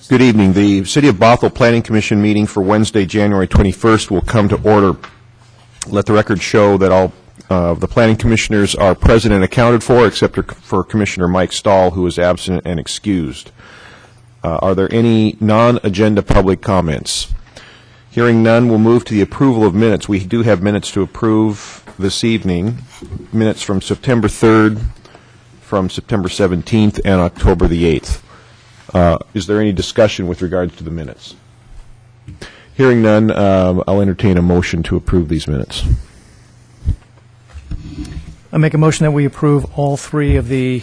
Good evening. The City of Bothell Planning Commission meeting for Wednesday, January 21st will come to order. Let the record show that all of the planning commissioners are present and accounted for, except for Commissioner Mike Stahl, who is absent and excused. Are there any non-agenda public comments? Hearing none, we'll move to the approval of minutes. We do have minutes to approve this evening, minutes from September 3rd, from September 17th, and October the 8th. Is there any discussion with regard to the minutes? Hearing none, I'll entertain a motion to approve these minutes. I make a motion that we approve all three of the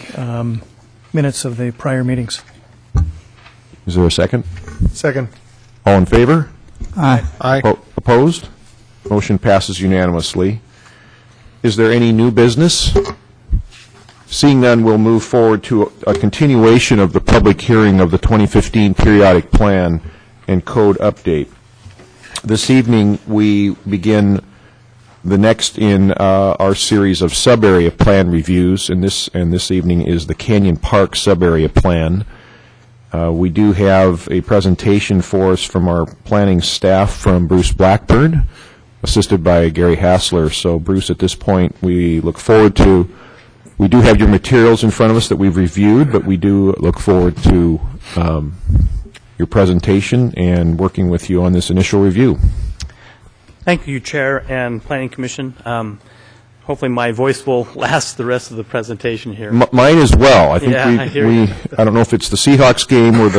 minutes of the prior meetings. Is there a second? Second. All in favor? Aye. Aye. Opposed? Motion passes unanimously. Is there any new business? Seeing none, we'll move forward to a continuation of the public hearing of the 2015 periodic plan and code update. This evening, we begin the next in our series of sub-area plan reviews, and this evening is the Canyon Park sub-area plan. We do have a presentation for us from our planning staff from Bruce Blackburn, assisted by Gary Hassler. So, Bruce, at this point, we look forward to. We do have your materials in front of us that we've reviewed, but we do look forward to your presentation and working with you on this initial review. Thank you, Chair and Planning Commission. Hopefully my voice will last the rest of the presentation here. Mine as well. I think I don't know if it's the Seahawks game or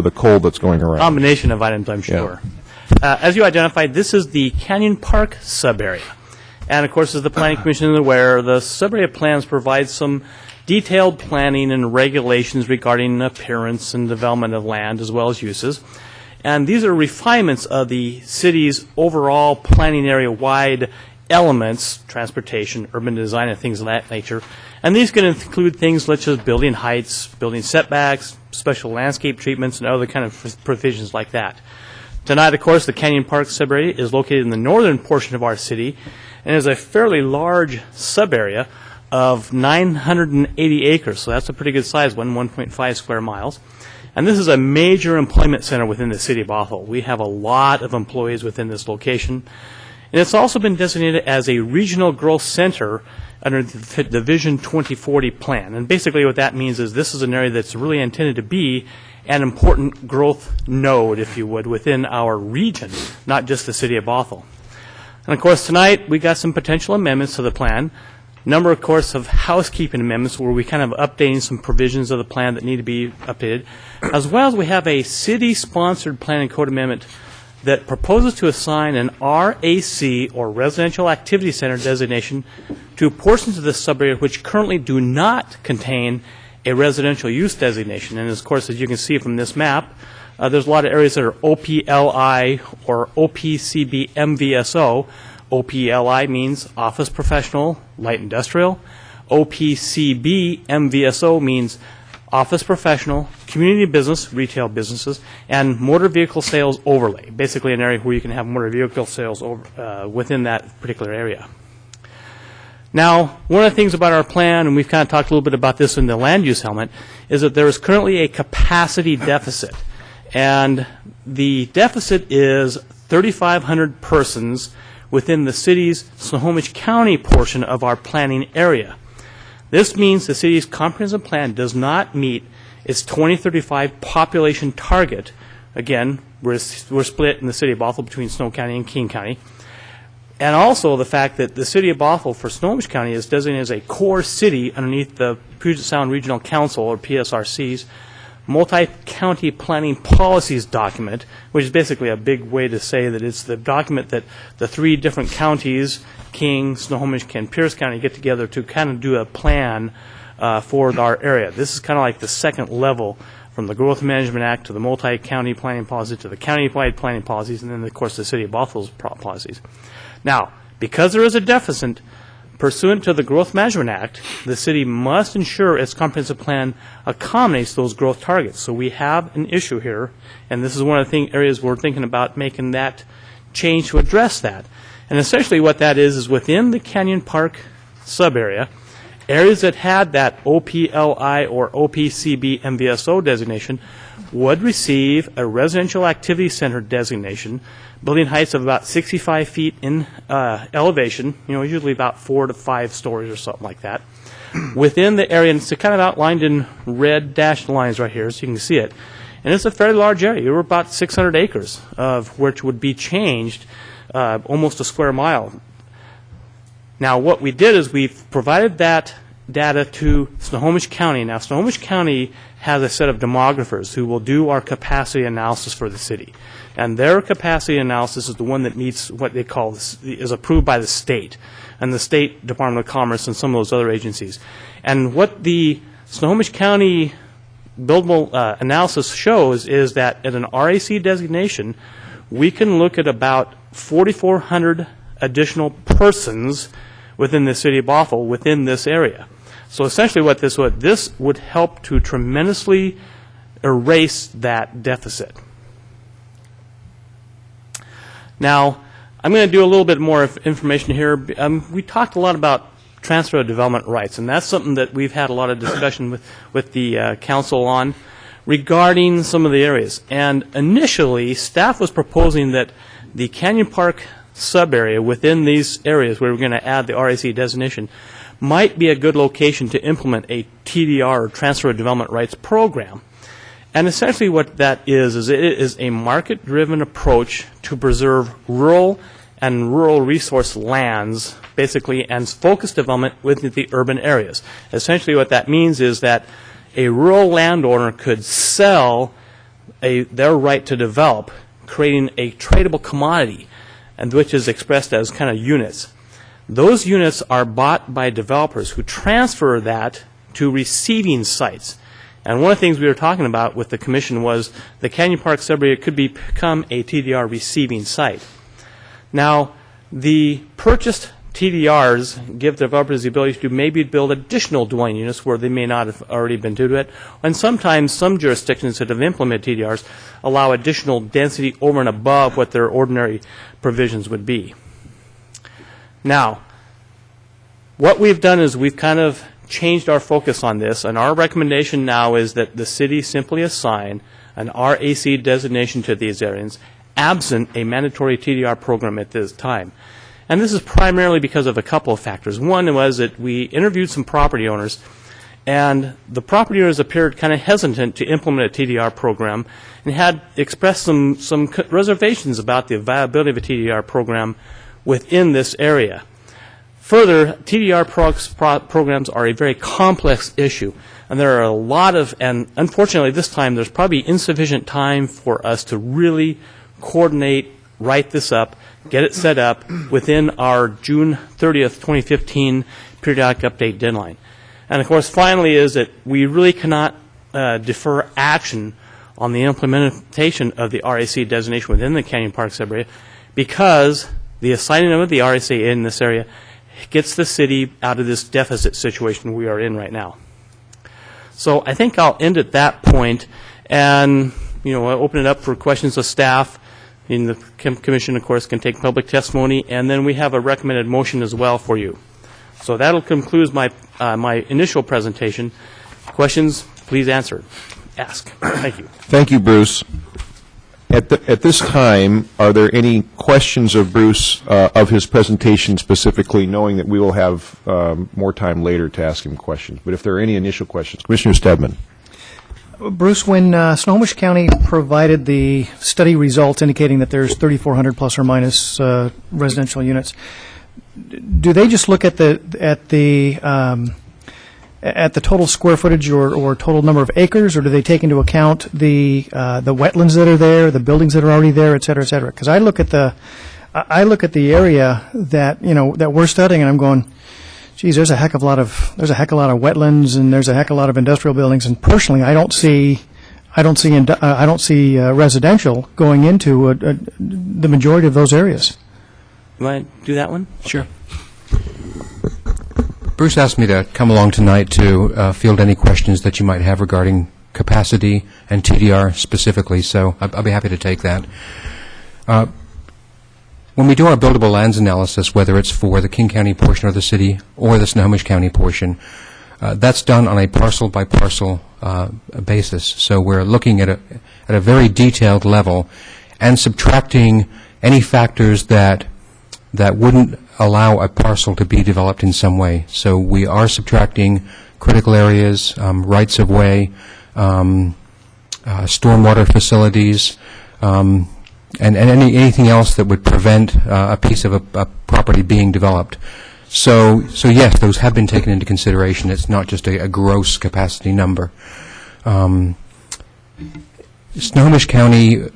the cold that's going around. Combination of items, I'm sure. Yeah. As you identified, this is the Canyon Park sub-area. And, of course, as the Planning Commission is aware, the sub-area plans provide some detailed planning and regulations regarding appearance and development of land as well as uses. And these are refinements of the city's overall planning area-wide elements, transportation, urban design, and things of that nature. And these can include things such as building heights, building setbacks, special landscape treatments, and other kind of provisions like that. Tonight, of course, the Canyon Park sub-area is located in the northern portion of our city and is a fairly large sub-area of 980 acres. So that's a pretty good size, 1.5 square miles. And this is a major employment center within the city of Bothell. We have a lot of employees within this location. And it's also been designated as a regional growth center under the Vision 2040 plan. And basically what that means is this is an area that's really intended to be an important growth node, if you would, within our region, not just the city of Bothell. And, of course, tonight we got some potential amendments to the plan. Number, of course, of housekeeping amendments where we kind of updating some provisions of the plan that need to be updated, as well as we have a city-sponsored plan and code amendment that proposes to assign an RAC, or Residential Activity Center designation, to portions of the sub-area which currently do not contain a residential use designation. And, of course, as you can see from this map, there's a lot of areas that are OPLI or OPCB MVSO. OPLI means office professional, light industrial. OPCB MVSO means office professional, community business, retail businesses, and motor vehicle sales overlay. Basically an area where you can have motor vehicle sales within that particular area. Now, one of the things about our plan, and we've kind of talked a little bit about this in the land use element, is that there is currently a capacity deficit. And the deficit is 3,500 persons within the city's Snohomish County portion of our planning area. This means the city's comprehensive plan does not meet its 2035 population target. Again, we're split in the city of Bothell between Snow County and King County. And also the fact that the city of Bothell for Snohomish County is designated as a core city underneath the Puget Sound Regional Council, or PSRC's, multi-county planning policies document, which is basically a big way to say that it's the document that the three different counties, King, Snohomish, and Pierce County, get together to kind of do a plan for our area. This is kind of like the second level from the Growth Management Act to the multi-county planning policy to the county-wide planning policies, and then, of course, the city of Bothell's policies. Now, because there is a deficit, pursuant to the Growth Management Act, the city must ensure its comprehensive plan accommodates those growth targets. So we have an issue here, and this is one of the areas we're thinking about making that change to address that. And essentially what that is within the Canyon Park sub-area, areas that had that OPLI or OPCB MVSO designation would receive a residential activity center designation, building heights of about 65 feet in elevation, usually about 4 to 5 stories or something like that, within the area. And it's kind of outlined in red dashed lines right here, so you can see it. And it's a fairly large area. We're about 600 acres, of which would be changed almost a square mile. Now, what we did is we provided that data to Snohomish County. Now, Snohomish County has a set of demographers who will do our capacity analysis for the city. And their capacity analysis is the one that meets what they call, is approved by the state, and the State Department of Commerce and some of those other agencies. And what the Snohomish County buildable analysis shows is that at an RAC designation, we can look at about 4,400 additional persons within the city of Bothell within this area. So essentially what this would help to tremendously erase that deficit. Now, I'm going to do a little bit more information here. We talked a lot about transfer of development rights, and that's something that we've had a lot of discussion with the council on regarding some of the areas. And initially, staff was proposing that the Canyon Park sub-area within these areas where we're going to add the RAC designation might be a good location to implement a TDR, or Transfer of Development Rights program. And essentially what that is it is a market-driven approach to preserve rural and rural resource lands, basically, and focused development within the urban areas. Essentially what that means is that a rural landowner could sell their right to develop, creating a tradable commodity, and which is expressed as kind of units. Those units are bought by developers who transfer that to receiving sites. And one of the things we were talking about with the commission was the Canyon Park sub-area could become a TDR receiving site. Now, the purchased TDRs give developers the ability to maybe build additional dwelling units where they may not have already been due to it. And sometimes some jurisdictions that have implemented TDRs allow additional density over and above what their ordinary provisions would be. Now, what we've done is we've kind of changed our focus on this, and our recommendation now is that the city simply assign an RAC designation to these areas, absent a mandatory TDR program at this time. And this is primarily because of a couple of factors. One was that we interviewed some property owners, and the property owners appeared kind of hesitant to implement a TDR program and had expressed some reservations about the viability of a TDR program within this area. Further, TDR programs are a very complex issue, and there are a lot of, and unfortunately this time there's probably insufficient time for us to really coordinate, write this up, get it set up within our June 30th, 2015 periodic update deadline. And of course, finally is that we really cannot defer action on the implementation of the RAC designation within the Canyon Park sub-area, because the assigning of the RAC in this area gets the city out of this deficit situation we are in right now. So I think I'll end at that point, and I'll open it up for questions of staff. And the commission, of course, can take public testimony, and then we have a recommended motion as well for you. So that'll conclude my initial presentation. Questions, please ask. Thank you. Thank you, Bruce. At this time, are there any questions of Bruce of his presentation specifically, knowing that we will have more time later to ask him questions? But if there are any initial questions, Commissioner Stedman. Bruce, when Snohomish County provided the study results indicating that there's 3,400 plus or minus residential units, do they just look at the total square footage or total number of acres, or do they take into account the wetlands that are there, the buildings that are already there, et cetera, et cetera? Because I look at the area that that we're studying, and I'm going, geez, there's a heck of a lot of wetlands, and there's a heck of a lot of industrial buildings, and personally, I don't see residential going into the majority of those areas. You want to do that one? Sure. Bruce asked me to come along tonight to field any questions that you might have regarding capacity and TDR specifically, so I'll be happy to take that. When we do our buildable lands analysis, whether it's for the King County portion of the city or the Snohomish County portion, that's done on a parcel-by-parcel basis. So we're looking at a very detailed level and subtracting any factors that wouldn't allow a parcel to be developed in some way. So we are subtracting critical areas, rights of way, stormwater facilities, and anything else that would prevent a piece of a property being developed. So yes, those have been taken into consideration. It's not just a gross capacity number. Snohomish County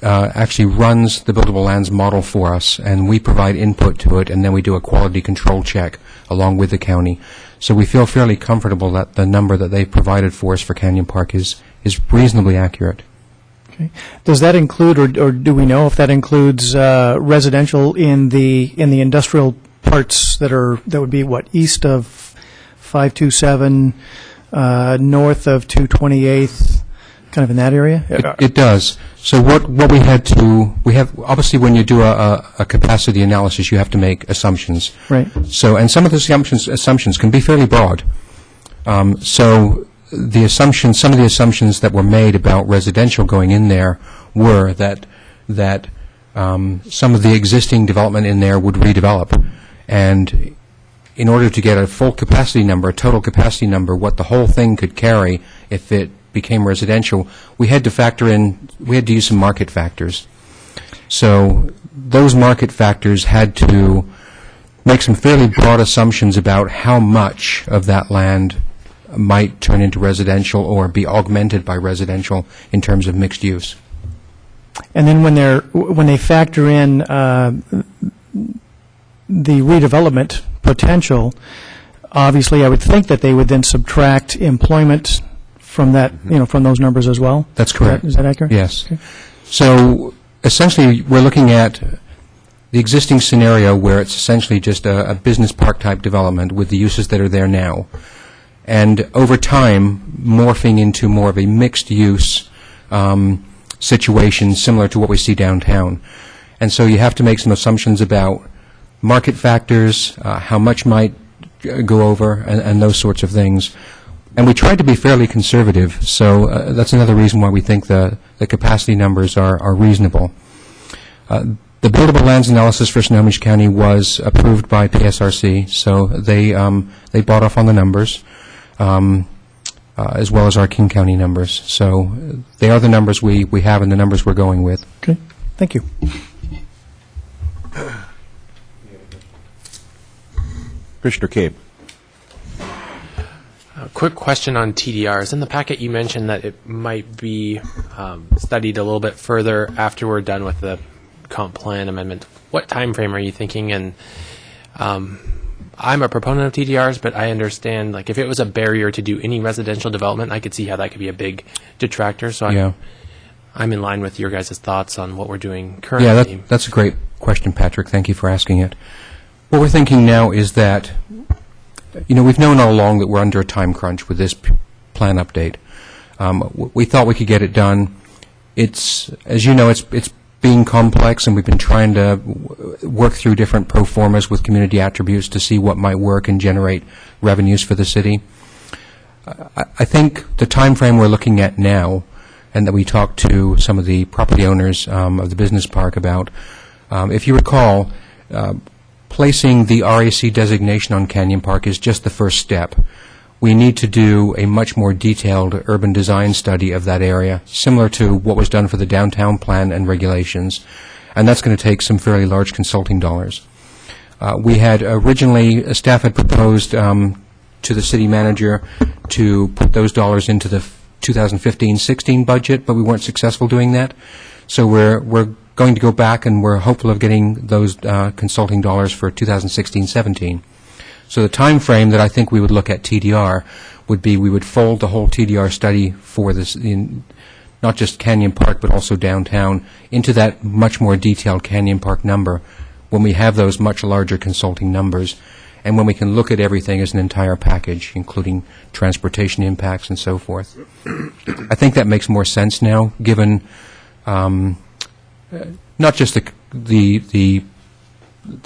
actually runs the buildable lands model for us, and we provide input to it, and then we do a quality control check along with the county. So we feel fairly comfortable that the number that they provided for us for Canyon Park is reasonably accurate. Okay. Does that include, or do we know if that includes residential in the industrial parts that would be what, east of 527, north of 228th, kind of in that area? It does. So what we have obviously when you do a capacity analysis, you have to make assumptions. Right. So, and some of the assumptions can be fairly broad. So some of the assumptions that were made about residential going in there were that some of the existing development in there would redevelop. And in order to get a full capacity number, a total capacity number, what the whole thing could carry if it became residential, we had to use some market factors. So those market factors had to make some fairly broad assumptions about how much of that land might turn into residential or be augmented by residential in terms of mixed use. And then when they factor in the redevelopment potential, obviously I would think that they would then subtract employment from that, from those numbers as well? That's correct. Is that accurate? Yes. Okay. So essentially we're looking at the existing scenario where it's essentially just a business park type development with the uses that are there now. And over time, morphing into more of a mixed use situation similar to what we see downtown. And so you have to make some assumptions about market factors, how much might go over, and those sorts of things. And we tried to be fairly conservative, so that's another reason why we think the capacity numbers are reasonable. The buildable lands analysis for Snohomish County was approved by PSRC, so they bought off on the numbers, as well as our King County numbers. So they are the numbers we have and the numbers we're going with. Okay, thank you. Commissioner Cabe. A quick question on TDRs. In the packet, you mentioned that it might be studied a little bit further after we're done with the comp plan amendment. What time frame are you thinking? And I'm a proponent of TDRs, but I understand, like, if it was a barrier to do any residential development, I could see how that could be a big detractor. So I'm in line with your guys' thoughts on what we're doing currently. Yeah, that's a great question, Patrick. Thank you for asking it. What we're thinking now is that, we've known all along that we're under a time crunch with this plan update. We thought we could get it done. It's, as you know, it's being complex, and we've been trying to work through different pro formas with community attributes to see what might work and generate revenues for the city. I think the time frame we're looking at now, and that we talked to some of the property owners of the business park about, if you recall, placing the RAC designation on Canyon Park is just the first step. We need to do a much more detailed urban design study of that area, similar to what was done for the downtown plan and regulations, and that's going to take some fairly large consulting dollars. We had originally, staff had proposed to the city manager to put those dollars into the 2015-16 budget, but we weren't successful doing that. So we're going to go back, and we're hopeful of getting those consulting dollars for 2016-17. So the time frame that I think we would look at TDR would be we would fold the whole TDR study for this, not just Canyon Park, but also downtown, into that much more detailed Canyon Park number when we have those much larger consulting numbers, and when we can look at everything as an entire package, including transportation impacts and so forth. I think that makes more sense now, given not just the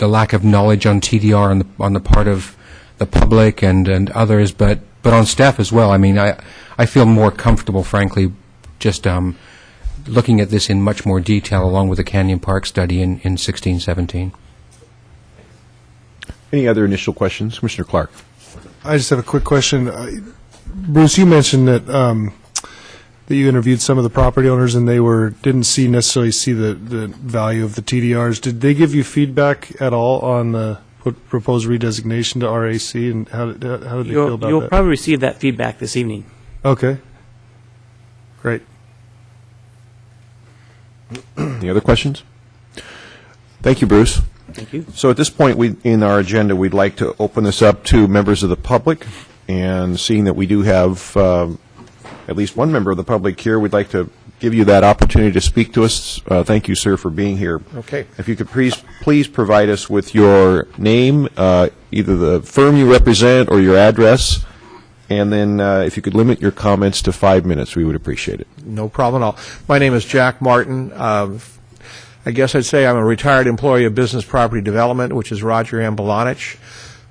lack of knowledge on TDR on the part of the public and others, but on staff as well. I mean, I feel more comfortable, frankly, just looking at this in much more detail along with the Canyon Park study in 1617. Any other initial questions? Commissioner Clark. I just have a quick question. Bruce, you mentioned that that you interviewed some of the property owners and they didn't necessarily see the value of the TDRs. Did they give you feedback at all on the proposed redesignation to RAC, and how did they feel about You'll that? probably receive that feedback this evening. Okay. Great. Any other questions? At Bruce. Thank you. So at this point in our agenda, we'd like to open this up to members of the public, and seeing that we do have at least one member of the public here, we'd like to give you that opportunity to speak to us. Thank you, sir, for being here. Okay. If you could please provide us with your name, either the firm you represent or your address, and then if you could limit your comments to 5 minutes, we would appreciate it. No problem at all. My name is Jack Martin. I guess I'd say I'm a retired employee of Business Property Development, which is Roger M. Belanich,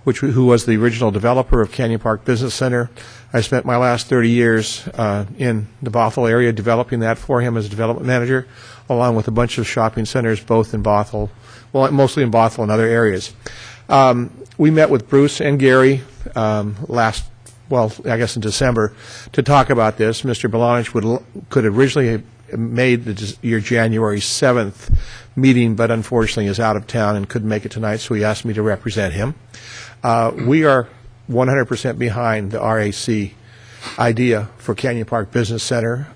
who was the original developer of Canyon Park Business Center. I spent my last 30 years in the Bothell area developing that for him as a development manager, along with a bunch of shopping centers, both in Bothell, well, mostly in Bothell and other areas. We met with Bruce and Gary I guess in December, to talk about this. Mr. Belanich could originally have made your January 7th meeting, but unfortunately is out of town and couldn't make it tonight, so he asked me to represent him. We are 100% behind the RAC idea for Canyon Park Business Center.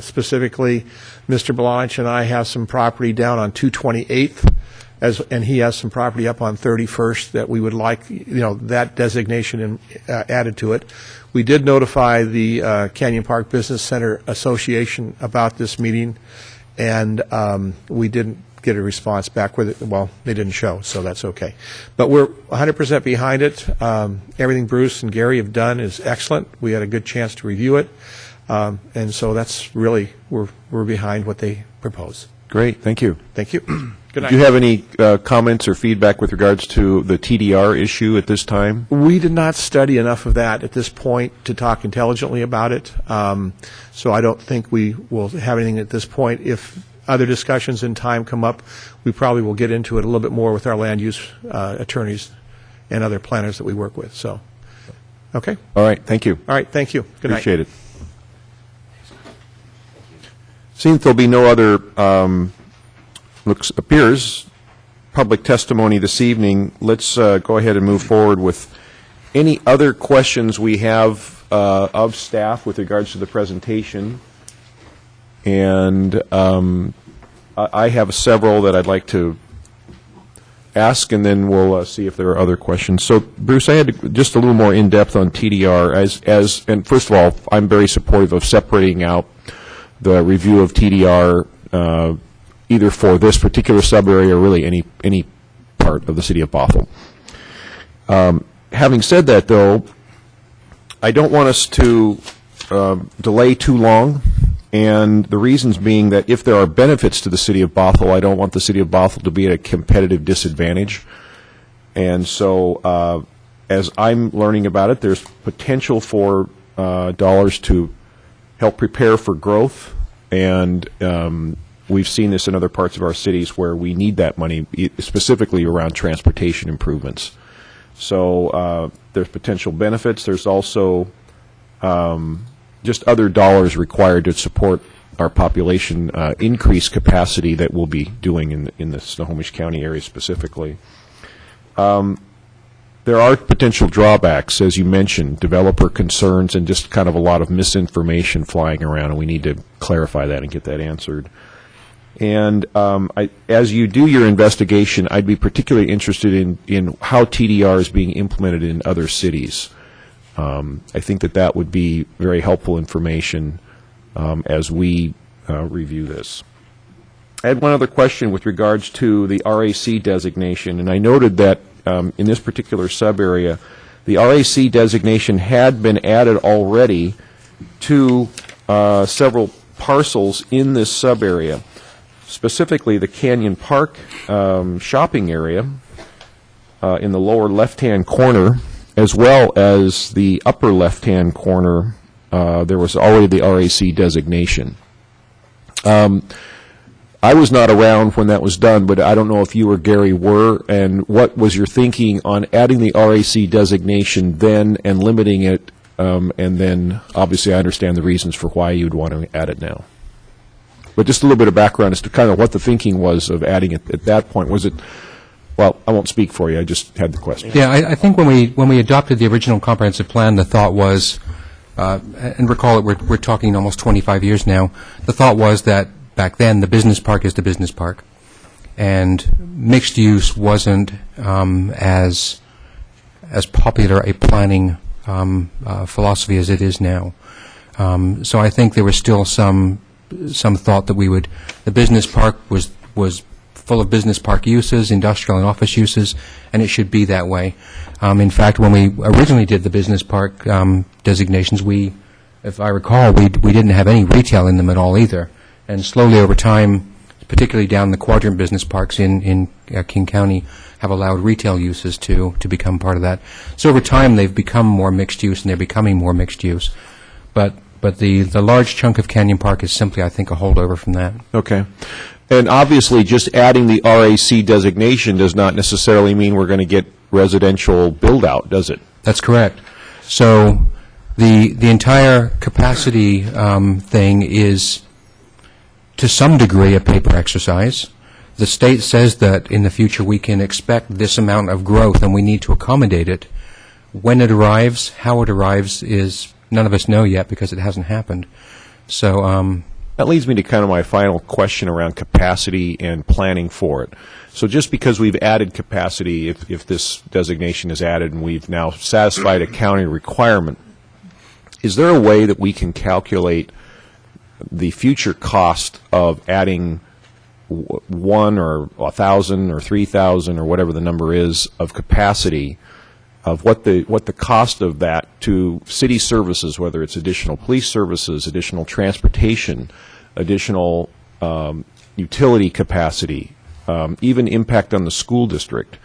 Specifically, Mr. Belanich and I have some property down on 228th, and he has some property up on 31st that we would like, that designation added to it. We did notify the Canyon Park Business Center Association about this meeting, and we didn't get a response back with it. Well, they didn't show, so that's okay. But we're 100% behind it. Everything Bruce and Gary have done is excellent. We had a good chance to review it, and so that's really, we're behind what they propose. Great, thank you. Thank you. Good night. Do you have any comments or feedback with regards to the TDR issue at this time? We did not study enough of that at this point to talk intelligently about it, so I don't think we will have anything at this point. If other discussions in time come up, we probably will get into it a little bit more with our land use attorneys and other planners that we work with. So, okay. All right, thank you. All right, thank you. Good night. Appreciate it. Seeing that there'll be no other, appears, public testimony this evening, let's go ahead and move forward with any other questions we have of staff with regards to the presentation. And I have several that I'd like to ask, and then we'll see if there are other questions. So, Bruce, I had just a little more in-depth on TDR. And first of all, I'm very supportive of separating out the review of TDR either for this particular sub-area or really any part of the city of Bothell. Having said that, though, I don't want us to delay too long, and the reasons being that if there are benefits to the city of Bothell, I don't want the city of Bothell to be at a competitive disadvantage. And so as I'm learning about it, there's potential for dollars to help prepare for growth, and we've seen this in other parts of our cities where we need that money, specifically around transportation improvements. So there's potential benefits. There's also just other dollars required to support our population increase capacity that we'll be doing in the Snohomish County area specifically. There are potential drawbacks, as you mentioned, developer concerns and just kind of a lot of misinformation flying around, and we need to clarify that and get that answered. And as you do your investigation, I'd be particularly interested in how TDR is being implemented in other cities. I think that would be very helpful information as we review this. I had one other question with regards to the RAC designation, and I noted that in this particular sub-area, the RAC designation had been added already to several parcels in this sub-area, specifically the Canyon Park shopping area in the lower left-hand corner as well as the upper left-hand corner, there was already the RAC designation. I was not around when that was done, but I don't know if you or Gary were, and what was your thinking on adding the RAC designation then and limiting it, and then obviously I understand the reasons for why you'd want to add it now. But just a little bit of background as to kind of what the thinking was of adding it at that point. Was it, well, I won't speak for you, I just had the question. Yeah, I think when we adopted the original comprehensive plan, the thought was, and recall that we're talking almost 25 years now, the thought was that back then the business park is the business park, and mixed use wasn't as popular a planning philosophy as it is now. So I think there was still some thought that the business park was full of business park uses, industrial and office uses, and it should be that way. In fact, when we originally did the business park designations, if I recall, we didn't have any retail in them at all either. And slowly over time, particularly down the quadrant business parks in King County, have allowed retail uses to become part of that. So over time, they've become more mixed use, and they're becoming more mixed use. But the large chunk of Canyon Park is simply, I think, a holdover from that. Okay. And obviously, just adding the RAC designation does not necessarily mean we're going to get residential build-out, does it? That's correct. So the entire capacity thing is, to some degree, a paper exercise. The state says that in the future we can expect this amount of growth, and we need to accommodate it. When it arrives, how it arrives, is none of us know yet because it hasn't happened. So that leads me to kind of my final question around capacity and planning for it. So just because we've added capacity, if this designation is added and we've now satisfied a county requirement, is there a way that we can calculate the future cost of adding 1 or 1,000 or 3,000 or whatever the number is of capacity, of what the cost of that to city services, whether it's additional police services, additional transportation, additional utility capacity, even impact on the school district.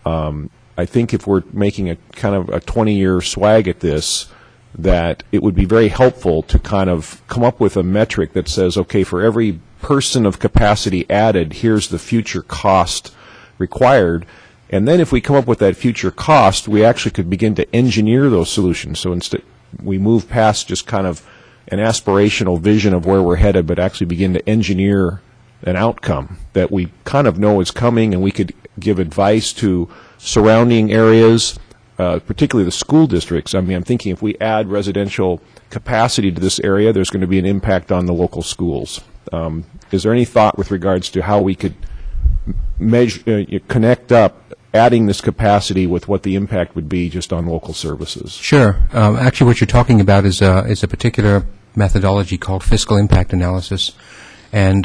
I think if we're making a kind of a 20-year swag at this, that it would be very helpful to kind of come up with a metric that says, okay, for every person of capacity added, here's the future cost required. And then if we come up with that future cost, we actually could begin to engineer those solutions. So instead, we move past just kind of an aspirational vision of where we're headed, but actually begin to engineer an outcome that we kind of know is coming, and we could give advice to surrounding areas, particularly the school districts. I mean, I'm thinking if we add residential capacity to this area, there's going to be an impact on the local schools. Is there any thought with regards to how we could measure, connect up adding this capacity with what the impact would be just on local services? Sure. Actually, what you're talking about is a particular methodology called fiscal impact analysis. And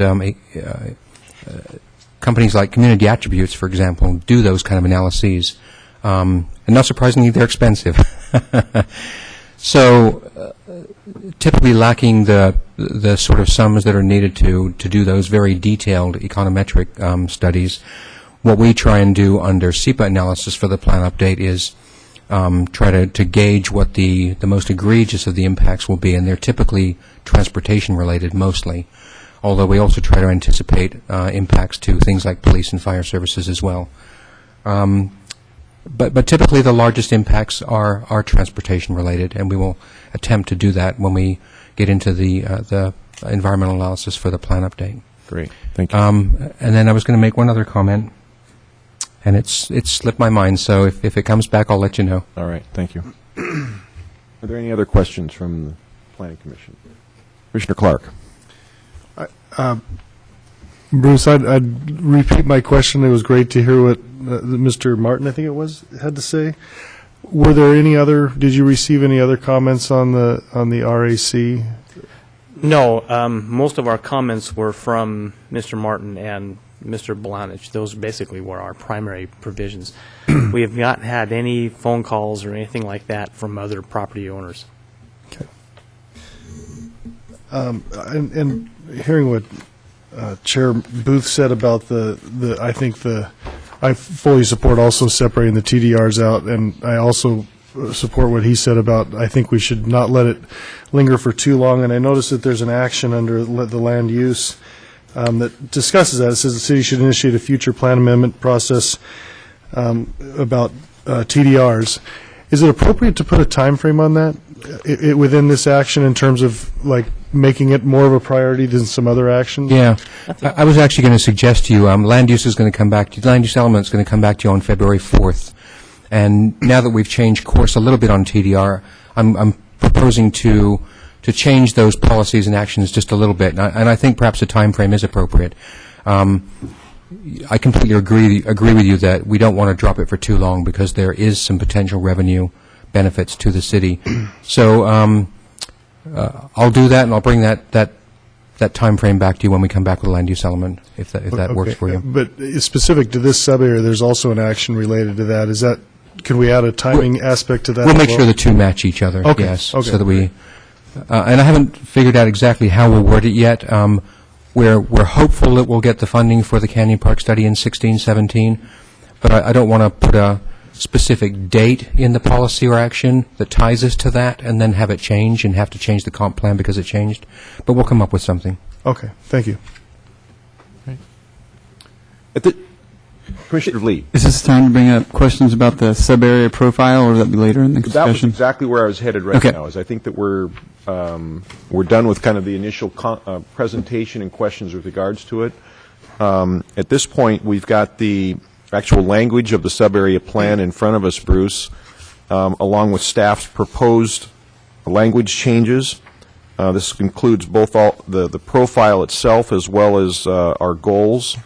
companies like Community Attributes, for example, do those kind of analyses. And not surprisingly, they're expensive. So typically lacking the sort of sums that are needed to do those very detailed econometric studies, what we try and do under SEPA analysis for the plan update is try to gauge what the most egregious of the impacts will be, and they're typically transportation related mostly, although we also try to anticipate impacts to things like police and fire services as well. But typically the largest impacts are transportation related, and we will attempt to do that when we get into the environmental analysis for the plan update. Great, thank you. And then I was going to make one other comment, and it's slipped my mind, so if it comes back, I'll let you know. All right, thank you. Are there any other questions from the Planning Commission? Commissioner Clark. Bruce, I'd repeat my question. It was great to hear what Mr. Martin, I think it was, had to say. Were there any other? Did you receive any other comments on the RAC? No, most of our comments were from Mr. Martin and Mr. Blanich. Those basically were our primary provisions. We have not had any phone calls or anything like that from other property owners. Okay. And hearing what Chair Booth said about I fully support also separating the TDRs out, and I also support what he said about, I think we should not let it linger for too long. And I noticed that there's an action under the land use that discusses that. It says the city should initiate a future plan amendment process about TDRs. Is it appropriate to put a time frame on that within this action in terms of like making it more of a priority than some other actions? Yeah. I was actually going to suggest to you, land use is going to come back to you, land use element is going to come back to you on February 4th. And now that we've changed course a little bit on TDR, I'm proposing to change those policies and actions just a little bit. And I think perhaps a time frame is appropriate. I completely agree with you that we don't want to drop it for too long because there is some potential revenue benefits to the city. So I'll do that, and I'll bring that time frame back to you when we come back with a land use element, if that works for you. But specific to this sub-area, there's also an action related to that. Is that, can we add a timing aspect to that? We'll as make well? sure the two match each other, Okay, yes. okay, So that we, great. and I haven't figured out exactly how we'll word it yet. We're hopeful that we'll get the funding for the Canyon Park study in 16-17, but I don't want to put a specific date in the policy or action that ties us to that and then have it change and have to change the comp plan because it changed. But we'll come up with something. Okay, thank you. Commissioner Lee. Is this time to bring up questions about the sub-area profile, or will that be later in the That was discussion? exactly where I was headed right Okay. now, is I think that we're done with kind of the initial presentation and questions with regards to it. At this point, we've got the actual language of the sub-area plan in front of us, Bruce, along with staff's proposed language changes. This includes both the profile itself as well as our goals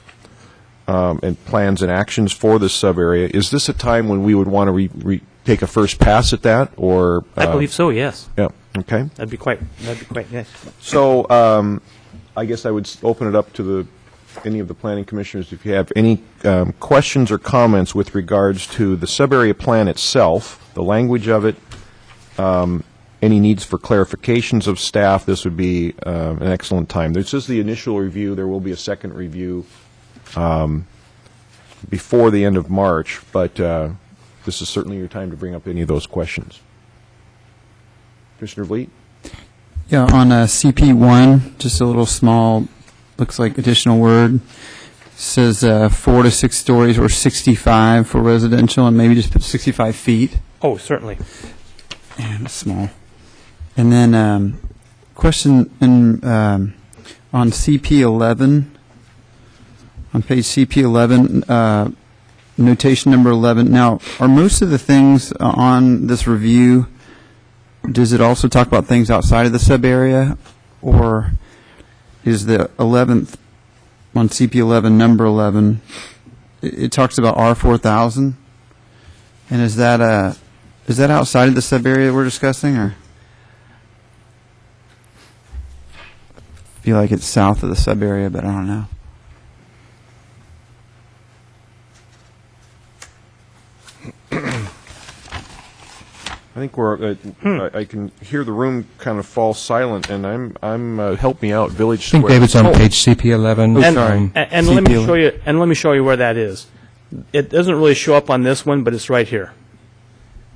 and plans and actions for this sub-area. Is this a time when we would want to take a first pass at that, or? I believe so, yes. Yeah, okay. That'd be quite nice. So I guess I would open it up to any of the planning commissioners if you have any questions or comments with regards to the sub-area plan itself, the language of it, any needs for clarifications of staff. This would be an excellent time. This is the initial review. There will be a second review before the end of March, but this is certainly your time to bring up any of those questions. Commissioner Vliet? Yeah, on CP1, just a little small, looks like additional word. Says 4 to 6 stories or 65 for residential, and maybe just put 65 feet. Oh, certainly. Yeah, it's small. And then question on CP11, on page CP11, notation number 11. Now, are most of the things on this review, does it also talk about things outside of the sub-area, or is the 11th on CP11, number 11, it talks about R4000, and is that outside of the sub-area we're discussing, or? I feel like it's south of the sub-area, but I don't know. I think I can hear the room kind of fall silent, and I'm help me out, Village I think Square. David's on page CP11. And let me show you. And let me show you where that is. It doesn't really show up on this one, but it's right here.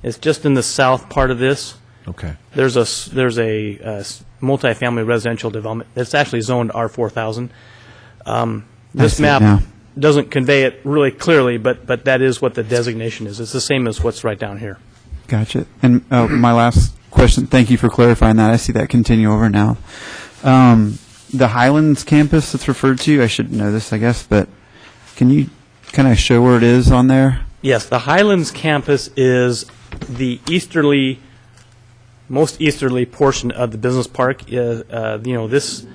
It's just in the south part of this. Okay. There's a multifamily residential development. It's actually zoned R4000. This see it map now. doesn't convey it really clearly, but that is what the designation is. It's the same as what's right down here. Gotcha. And my last question, thank you for clarifying that. I see that continue over now. The Highlands Campus that's referred to, I should know this, I guess, but can you kind of show where it is on there? Yes, the Highlands Campus is the most easterly portion of the business park. This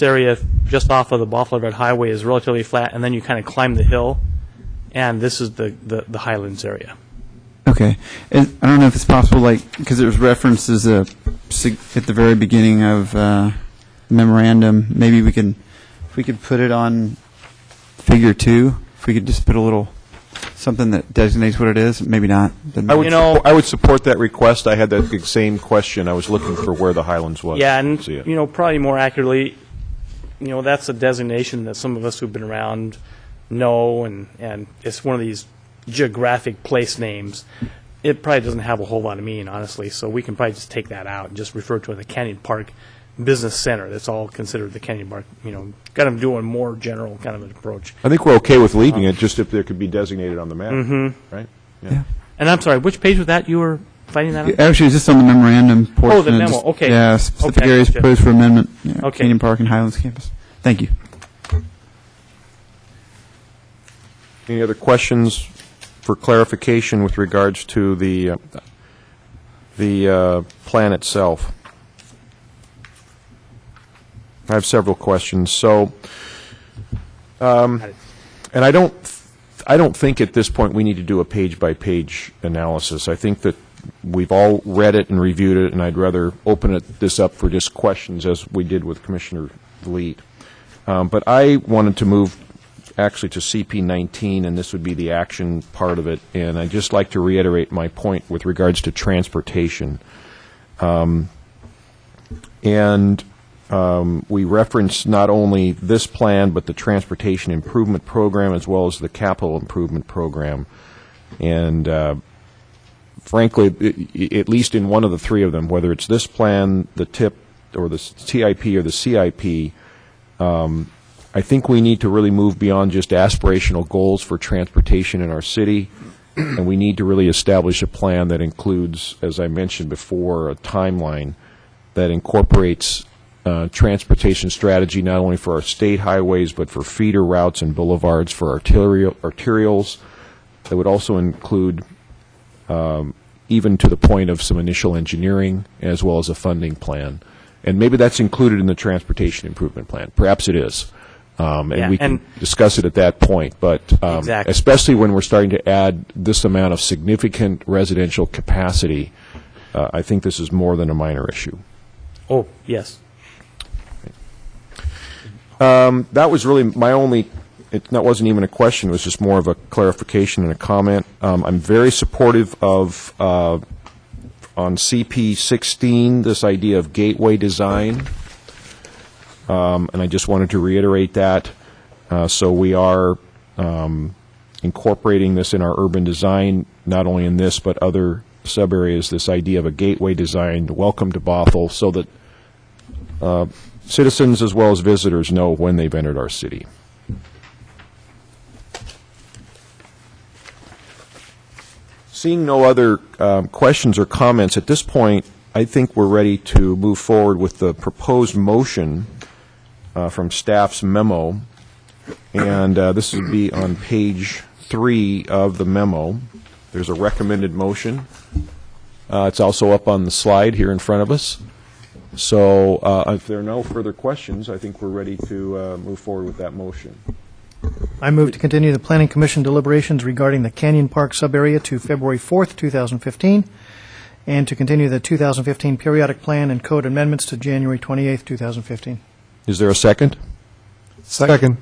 area just off of the Buffalo Red Highway is relatively flat, and then you kind of climb the hill, and this is the Highlands area. Okay. And I don't know if it's possible, because it was referenced as at the very beginning of the memorandum, maybe if we could put it on figure 2, if we could just put a little something that designates what it is, maybe not. I would support that request. I had that same question. I was looking for where the Highlands was. Yeah, and See it. probably more accurately, that's a designation that some of us who've been around know, and it's one of these geographic place names. it probably doesn't have a whole lot of meaning, honestly, so we can probably just take that out and just refer to it as the Canyon Park Business Center. That's all considered the Canyon Park, kind of doing more general kind of an approach. I think we're okay with leaving it, just if there could be designated on the map, right? Yeah. And I'm sorry, which page was that you were finding that on? Actually, it's just on the memorandum portion. Oh, the of memo, just- okay. Yeah, specific Okay, areas gotcha. proposed for amendment, yeah, Okay. Canyon Park and Highlands Campus. Thank you. Any other questions for clarification with regards to the plan itself? I have several questions. So, and I don't think at this point we need to do a page-by-page analysis. I think that we've all read it and reviewed it, and I'd rather open this up for just questions, as we did with Commissioner Vliet. But I wanted to move actually to CP 19, and this would be the action part of it. And I'd just like to reiterate my point with regards to transportation. We reference not only this plan, but the Transportation Improvement Program, as well as the Capital Improvement Program. And frankly, at least in one of the three of them, whether it's this plan, the TIP, or the TIP, or the CIP, I think we need to really move beyond just aspirational goals for transportation in our city, and we need to really establish a plan that includes, as I mentioned before, a timeline that incorporates transportation strategy not only for our state highways, but for feeder routes and boulevards for arterials. That would also include even to the point of some initial engineering, as well as a funding plan. And maybe that's included in the Transportation Improvement Plan. Perhaps it is. And we can discuss it at that point. But Exactly. especially when we're starting to add this amount of significant residential capacity, I think this is more than a minor issue. Oh, yes. That was really my only, that wasn't even a question, it was just more of a clarification and a comment. I'm very supportive of, on CP 16, this idea of gateway design. And I just wanted to reiterate that. So we are incorporating this in our urban design, not only in this, but other sub-areas, this idea of a gateway design, welcome to Bothell, so that citizens as well as visitors know when they've entered our city. Seeing no other questions or comments at this point, I think we're ready to move forward with the proposed motion from staff's memo. And this would be on page 3 of the memo. There's a recommended motion. It's also up on the slide here in front of us. So if there are no further questions, I think we're ready to move forward with that motion. I move to continue the Planning Commission deliberations regarding the Canyon Park sub-area to February 4th, 2015, and to continue the 2015 periodic plan and code amendments to January 28th, 2015. Is there a second? Second.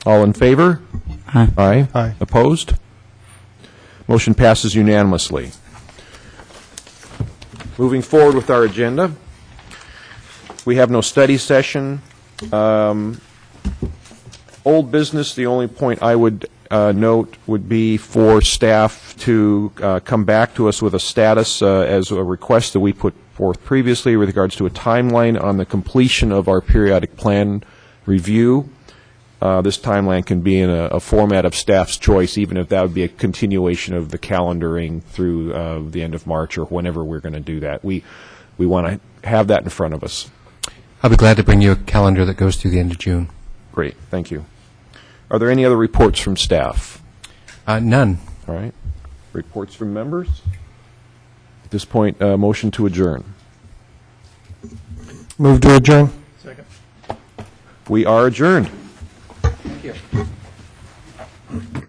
All in favor? Aye. Aye. Aye. Opposed? Motion passes unanimously. Moving forward with our agenda, we have no study session. Old business, the only point I would note would be for staff to come back to us with a status as a request that we put forth previously with regards to a timeline on the completion of our periodic plan review. This timeline can be in a format of staff's choice, even if that would be a continuation of the calendaring through the end of March or whenever we're going to do that. We want to have that in front of us. I'll be glad to bring you a calendar that goes through the end of June. Great, thank you. Are there any other reports from staff? None. All right. Reports from members? At this point, motion to adjourn. Move to adjourn. We are adjourned. Thank you.